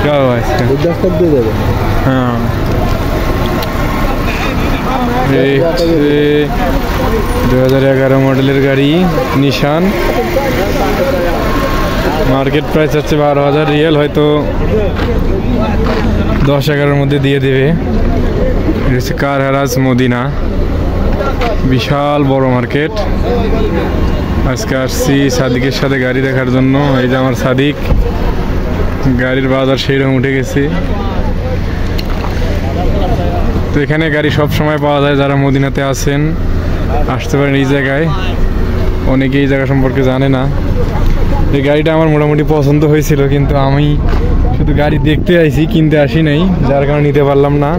क्या हुआ इसका? 2011 মডেলের গাড়ি নিশান। মার্কেট প্রাইস হচ্ছে 12,000 রিয়েল, হয়তো 10-11 মধ্যে দিয়ে দেবে। এটা হচ্ছে কার হারাজ মদিনা, বিশাল বড় মার্কেট। আজকে আসছি সাদিকের সাথে গাড়ি দেখার জন্য। এই যে আমার সাদিক, গাড়ির বাজার সেই রকম উঠে গেছে। তো এখানে গাড়ি সব সময় পাওয়া যায়, যারা মদিনাতে আছেন আসতে পারেন এই জায়গায়। অনেকে এই জায়গা সম্পর্কে জানে না। এই গাড়িটা আমার মোটামুটি পছন্দ হয়েছিল, কিন্তু আমি শুধু গাড়ি দেখতে আইছি, কিনতে আসি নাই, যার কারণে নিতে পারলাম না।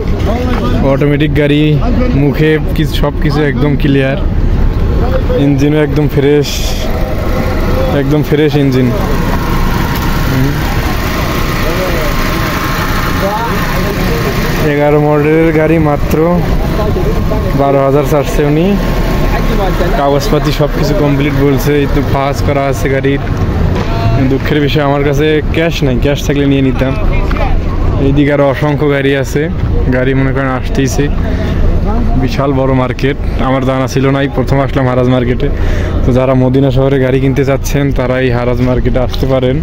অটোমেটিক গাড়ি, মুখে কিছু সব কিছু একদম ক্লিয়ার, ইঞ্জিনও একদম ফ্রেশ, একদম ফ্রেশ ইঞ্জিন। 11 মডেলের গাড়ি, মাত্র 12,000 চাচ্ছে উনি। কাগজপাতি সব কিছু কমপ্লিট বলছে, একটু পাস করা আছে গাড়ির। দুঃখের বিষয় আমার কাছে ক্যাশ নাই, ক্যাশ থাকলে নিয়ে নিতাম। এইদিকে আরও অসংখ্য গাড়ি আছে, গাড়ি মনে করেন আসতেইছে। বিশাল বড় মার্কেট, আমার জানা ছিল না, প্রথম আসলাম হারাজ মার্কেটে। তো যারা মদিনা শহরে গাড়ি কিনতে চাচ্ছেন তারা এই হারাজ মার্কেটে আসতে পারেন।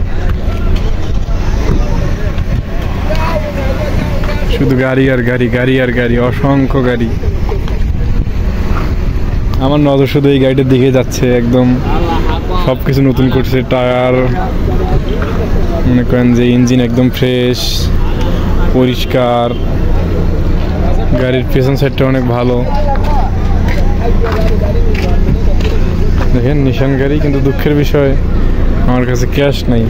শুধু গাড়ি আর গাড়ি, গাড়ি আর গাড়ি, অসংখ্য গাড়ি। আমার নজর শুধু এই গাড়িটার দিকে যাচ্ছে। একদম সব কিছু নতুন করছে, টায়ার মনে করেন যে ইঞ্জিন একদম ফ্রেশ, পরিষ্কার। গাড়ির পেছন সাইডটা অনেক ভালো। দেখেন নিশান গাড়ি, কিন্তু দুঃখের বিষয় আমার কাছে ক্যাশ নাই।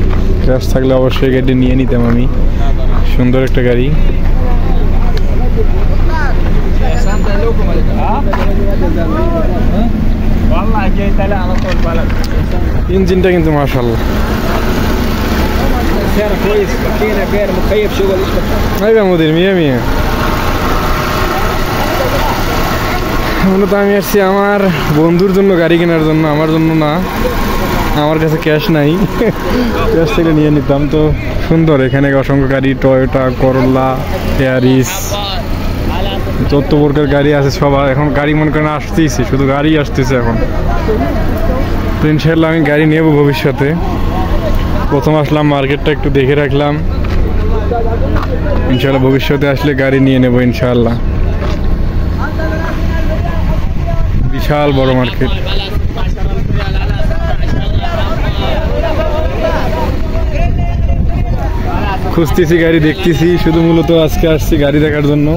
ক্যাশ থাকলে অবশ্যই গাড়িটা নিয়ে নিতাম আমি। সুন্দর একটা গাড়ি। ইঞ্জিনটা কিন্তু মাশাআল্লাহ। মুদির মিয়া মিয়া, মূলত আমি আসছি আমার বন্ধুর জন্য গাড়ি কেনার জন্য, আমার জন্য না। আমার কাছে ক্যাশ নাই, ক্যাশ থেকে নিয়ে নিতাম। তো সুন্দর, এখানে অসংখ্য গাড়ি, টয়োটা, করোলা, এয়ারিস, যত প্রকার গাড়ি আছে সব। এখন গাড়ি মনে করেন আসতেইছে, শুধু গাড়ি আসতেছে এখন। তো ইনশাল্লাহ আমি গাড়ি নেব ভবিষ্যতে। প্রথম আসলাম, মার্কেটটা একটু দেখে রাখলাম। ইনশাল্লাহ ভবিষ্যতে আসলে গাড়ি নিয়ে নেব ইনশাল্লাহ। বিশাল বড় মার্কেট। খুঁজতেছি গাড়ি, দেখতেছি, শুধু মূলত আজকে আসছি গাড়ি দেখার জন্য।